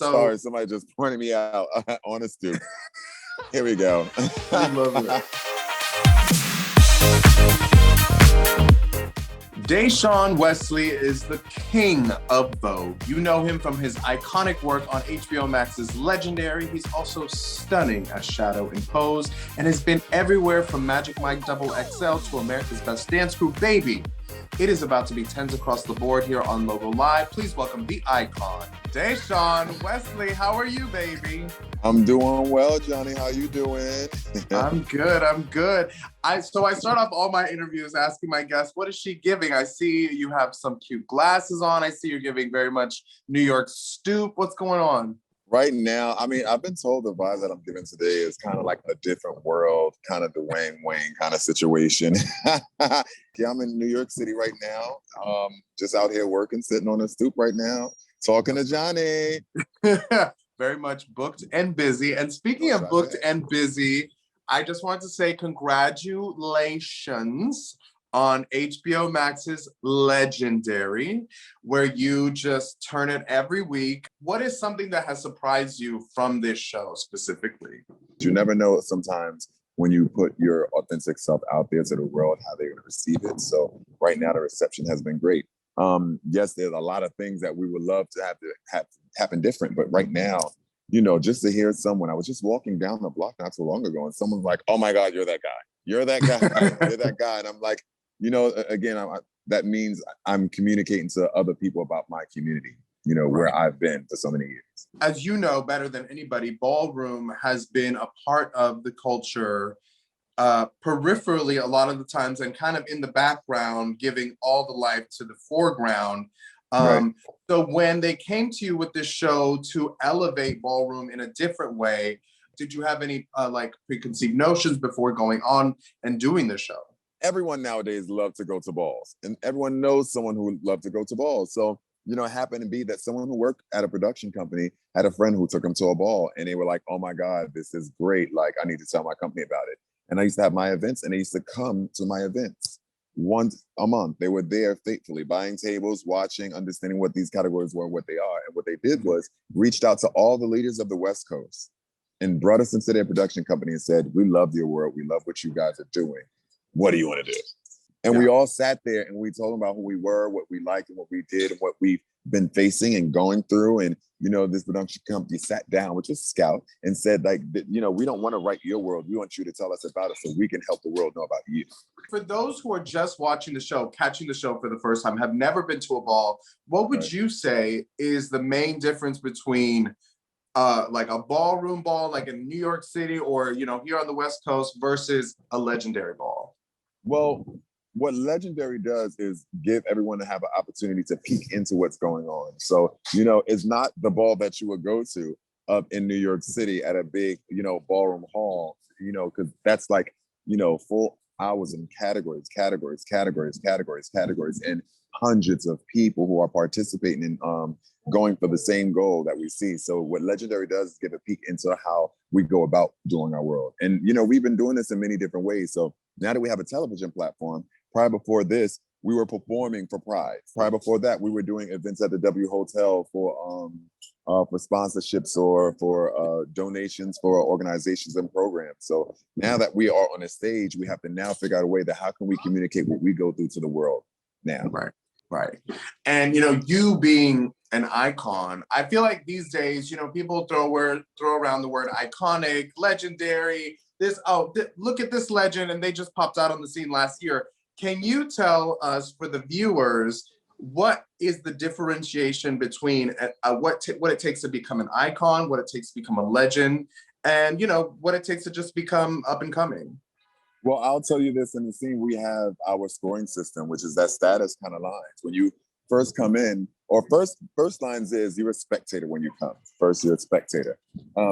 Sorry, somebody just pointed me out on a stoop. Here we go. I love it. Dashaun Wesley is the king of Vogue. You know him from his iconic work on HBO Max's Legendary. He's also stunning as Shadow in Pose and has been everywhere from Magic Mike XXL to America's Best Dance Crew. Baby, it is about to be tens across the board here on Logo Live. Please welcome the icon, Dashaun Wesley. How are you, baby? I'm doing well, Johnny. How you doing? I'm good. So I start off all my interviews asking my guests, what is she giving? I see you have some cute glasses on. I see you're giving very much New York Stoop. What's going on? Right now, I mean, I've been told the vibe that I'm giving today is kind of like a different world, kind of Dwayne Wayne kind of situation. Yeah, I'm in New York City right now. Just out here working, sitting on a stoop right now, talking to Johnny. Very much booked and busy. And speaking of booked and busy, I just want to say congratulations on HBO Max's Legendary, where you just turn it every week. What is something that has surprised you from this show specifically? You never know sometimes when you put your authentic self out there to the world, how they're going to receive it. So right now, the reception has been great. Yes, there's a lot of things that we would love to have happen different, but right now, you know, just to hear someone, I was just walking down the block not so long ago and someone's like, oh my God, you're that guy. You're that guy. You're that guy. And I'm like, you know, again, that means I'm communicating to other people about my community, you know, where I've been for so many years. As you know better than anybody, Ballroom has been a part of the culture peripherally a lot of the times and kind of in the background, giving all the life to the foreground. So when they came to you with this show to elevate Ballroom in a different way, did you have any like preconceived notions before going on and doing the show? Everyone nowadays loves to go to balls, and everyone knows someone who would love to go to balls. So, you know, it happened to be that someone who worked at a production company had a friend who took him to a ball, and they were like, oh my God, this is great. Like, I need to tell my company about it. And I used to have my events, and they used to come to my events once a month. They were there faithfully, buying tables, watching, understanding what these categories were, what they are. And what they did was reached out to all the leaders of the West Coast and brought us into their production company and said, we love your work. We love what you guys are doing. What do you want to do? And we all sat there and we told them about who we were, what we liked and what we did and what we've been facing and going through. And, you know, this production company sat down, which is Scout, and said, like, you know, we don't want to write your world. We want you to tell us about it so we can help the world know about you. For those who are just watching the show, catching the show for the first time, have never been to a ball, what would you say is the main difference between like a ballroom ball, like in New York City or, you know, here on the West Coast versus a Legendary ball? Well, what Legendary does is give everyone to have an opportunity to peek into what's going on. So, you know, it's not the ball that you would go to up in New York City at a big, you know, ballroom hall, you know, because that's like, you know, full hours and categories, and hundreds of people who are participating in going for the same goal that we see. So what Legendary does is give a peek into how we go about doing our world. And, you know, we've been doing this in many different ways. So now that we have a television platform, prior before this, we were performing for Pride. Prior before that, we were doing events at the W Hotel for sponsorships or for donations for organizations and programs. So now that we are on a stage, we have to now figure out a way that how can we communicate what we go through to the world now. Right. And, you know, you being an icon, I feel like these days, you know, people throw around the word iconic, legendary, look at this legend, and they just popped out on the scene last year. Can you tell us, for the viewers, what is the differentiation between what it takes to become an icon, what it takes to become a legend, and, you know, what it takes to just become up and coming? Well, I'll tell you this, in the scene, we have our scoring system, which is that status kind of lines. When you first come in, or first lines is you're a spectator when you come. First, you're a spectator.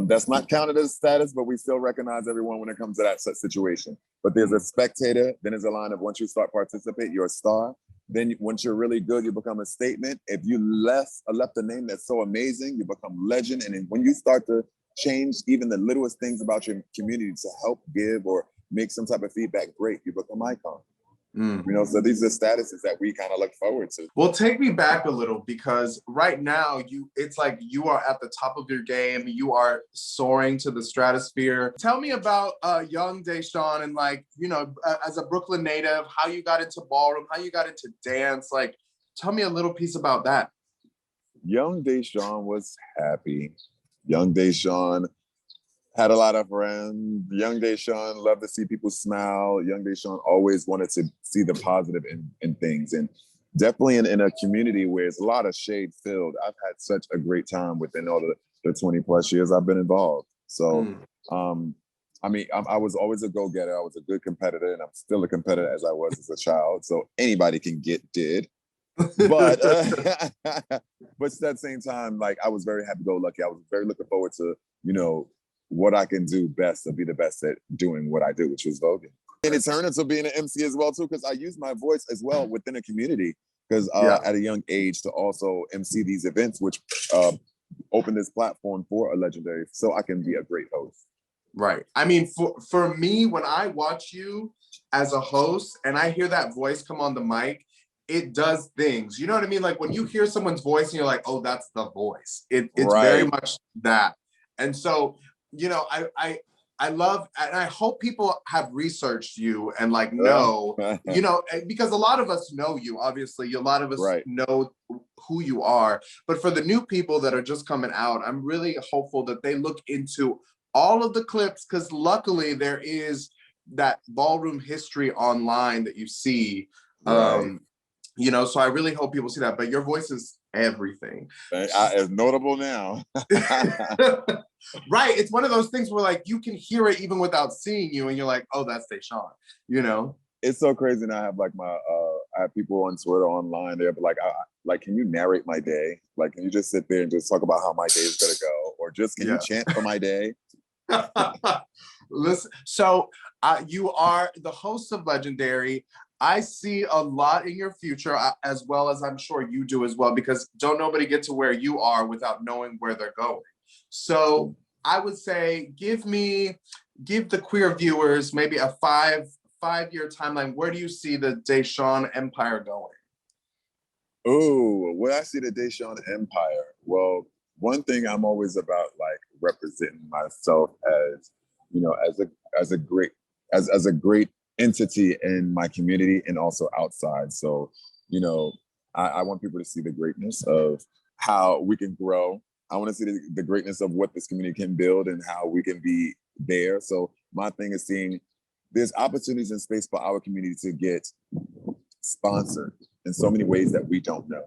That's not counted as status, but we still recognize everyone when it comes to that situation. But there's a spectator, then there's a line of once you start participate, you're a star. Then once you're really good, you become a statement. If you left a name that's so amazing, you become legend. And then when you start to change even the littlest things about your community to help give or make some type of feedback great, you become icon. You know, so these are statuses that we kind of look forward to. Well, take me back a little, because right now it's like you are at the top of your game. You are soaring to the stratosphere. Tell me about young Dashaun and, like, you know, as a Brooklyn native, how you got into ballroom, how you got into dance. Like, tell me a little piece about that. Young Dashaun was happy. Young Dashaun had a lot of friends. Young Dashaun loved to see people smile. Young Dashaun always wanted to see the positive in things. And definitely in a community where it's a lot of shade filled, I've had such a great time within all the 20 plus years I've been involved. So, I mean, I was always a go-getter. I was a good competitor, and I'm still a competitor as I was as a child. So anybody can get did. But but at the same time, like, I was very happy-go-lucky. I was very looking forward to, you know, what I can do best to be the best at doing what I do, which was voguing. And it turned into being an MC as well too, because I use my voice as well within a community. Because at a young age to also MC these events, which open this platform for a legendary, so I can be a great host. Right. I mean, for me, when I watch you as a host and I hear that voice come on the mic, it does things. You know what I mean? Like, when you hear someone's voice and you're like, oh, that's the voice. It's very much that. And so, you know, I love, and I hope people have researched you and, like, know, you know, because a lot of us know you, obviously. A lot of us know who you are. But for the new people that are just coming out, I'm really hopeful that they look into all of the clips, because luckily there is that ballroom history online that you see. You know, so I really hope people see that. But your voice is everything. It's notable now. Right. It's one of those things where, like, you can hear it even without seeing you, and you're like, oh, that's Dashaun, you know? It's so crazy. And I have, like, I have people on Twitter, online there, but like, can you narrate my day? Like, can you just sit there and just talk about how my day is gonna go? Or just, can you chant for my day? Listen, so you are the host of Legendary. I see a lot in your future, as well as I'm sure you do as well, because don't nobody get to where you are without knowing where they're going. So I would say, give the queer viewers maybe a five-year timeline. Where do you see the Dashaun empire going? Oh, where I see the Dashaun empire. Well, one thing I'm always about, like, representing myself as, you know, as a great entity in my community and also outside. So, you know, I want people to see the greatness of how we can grow. I want to see the greatness of what this community can build and how we can be there. So my thing is seeing there's opportunities in space for our community to get sponsored in so many ways that we don't know.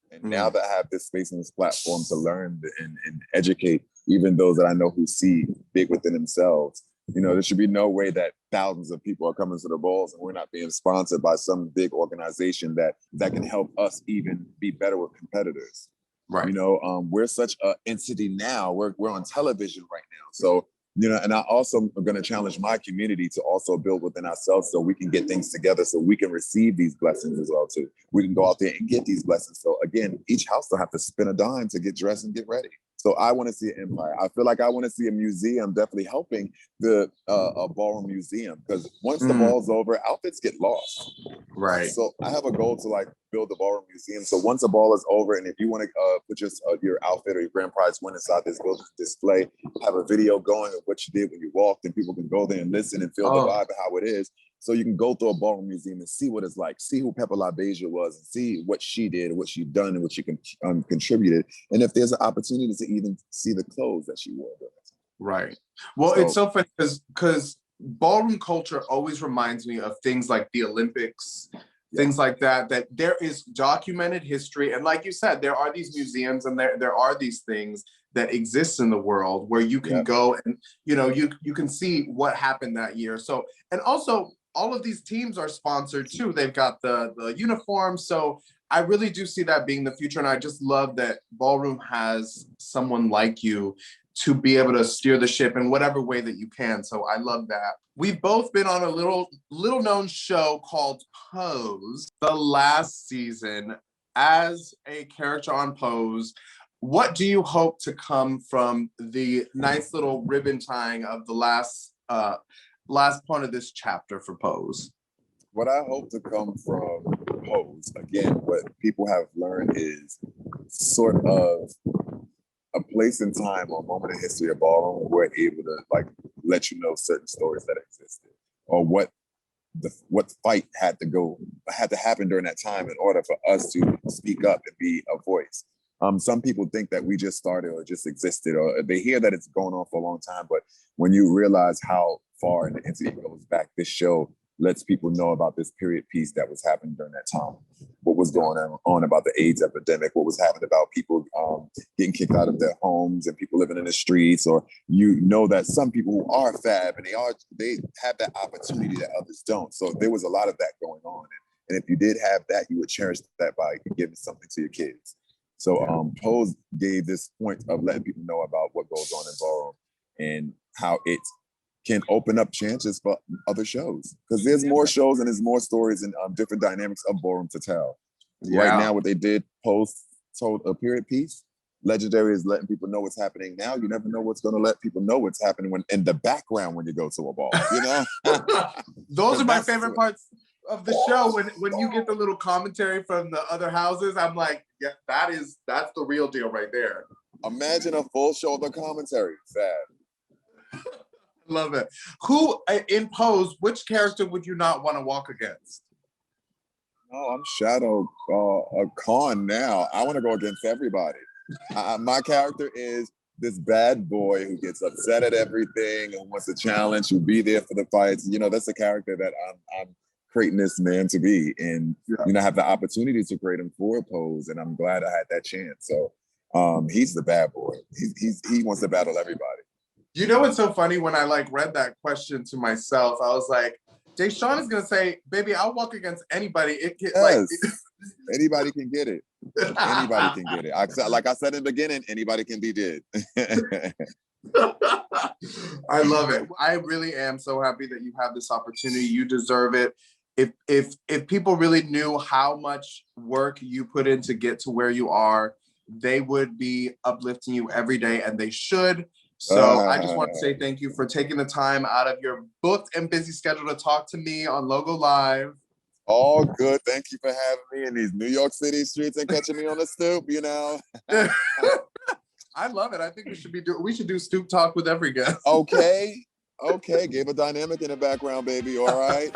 And now that I have this space and this platform to learn and educate even those that I know who see big within themselves, you know, there should be no way that thousands of people are coming to the balls and we're not being sponsored by some big organization that can help us even be better with competitors. Right. You know, we're such an entity now. We're on television right now. So, you know, and I also am going to challenge my community to also build within ourselves so we can get things together so we can receive these blessings as well too. We can go out there and get these blessings. So again, each house will have to spend a dime to get dressed and get ready. So I want to see an empire. I feel like I want to see a museum, definitely helping the a ballroom museum, because once the ball's over, outfits get lost. Right. So I have a goal to, like, build the ballroom museum. So once the ball is over, and if you want to put your outfit or your grand prize win inside this building display, have a video going of what you did when you walked, and people can go there and listen and feel the vibe of how it is. So you can go through a ballroom museum and see what it's like, see who Pepper LaBeija was, and see what she did, what she done, and what she contributed. And if there's an opportunity to even see the clothes that she wore. Right. Well, it's so funny because ballroom culture always reminds me of things like the Olympics, things like that there is documented history. And like you said, there are these museums and there are these things that exist in the world where you can go and, you know, you can see what happened that year. So, and also all of these teams are sponsored too. They've got the uniforms. So I really do see that being the future. And I just love that Ballroom has someone like you to be able to steer the ship in whatever way that you can. So I love that. We've both been on a little known show called Pose the last season as a character on Pose. What do you hope to come from the nice little ribbon tying of the last part of this chapter for Pose? what I hope to come from Pose, again, what people have learned is sort of a place in time or moment in history of ballroom where we're able to like let you know certain stories that existed or what fight had to happen during that time in order for us to speak up and be a voice. Some people think that we just started or just existed, or they hear that it's going on for a long time. But when you realize how far in the internet goes back, this show lets people know about this period piece that was happening during that time. What was going on about the AIDS epidemic, what was happening about people getting kicked out of their homes and people living in the streets, or you know that some people who are fab and they have that opportunity that others don't. So there was a lot of that going on. And if you did have that, you would cherish that by giving something to your kids. So Pose gave this point of letting people know about what goes on in ballroom and how it can open up chances for other shows, because there's more shows and there's more stories and different dynamics of ballroom to tell. Right now, what they did, Pose told a period piece. Legendary is letting people know what's happening now. You never know what's going to let people know what's happening when in the background when you go to a ball. You know, those are my favorite parts of the show when you get the little commentary from the other houses. I'm like, yeah, that's the real deal right there. Imagine a full show of the commentary. Sad. Love it. Who in Pose, which character would you not want to walk against? Oh, I'm Shadow Khan now. I want to go against everybody. My character is this bad boy who gets upset at everything and wants a challenge, who be there for the fights. You know, that's the character that I'm creating this man to be. And, you know, I have the opportunity to create him for Pose, and I'm glad I had that chance. So he's the bad boy. He wants to battle everybody. You know what's so funny? When I like read that question to myself, I was like, Dashaun is gonna say, "Baby, I'll walk against anybody." Anybody can get it. Anybody can get it. Like I said in the beginning, anybody can be did. I love it. I really am so happy that you have this opportunity. You deserve it. If people really knew how much work you put in to get to where you are, they would be uplifting you every day, and they should. So I just want to say thank you for taking the time out of your booked and busy schedule to talk to me on Logo Live. All good. Thank you for having me in these New York City streets and catching me on the stoop, you know. I love it. I think we should do Stoop Talk with every guest. Okay. Gave a dynamic in the background, baby. All right.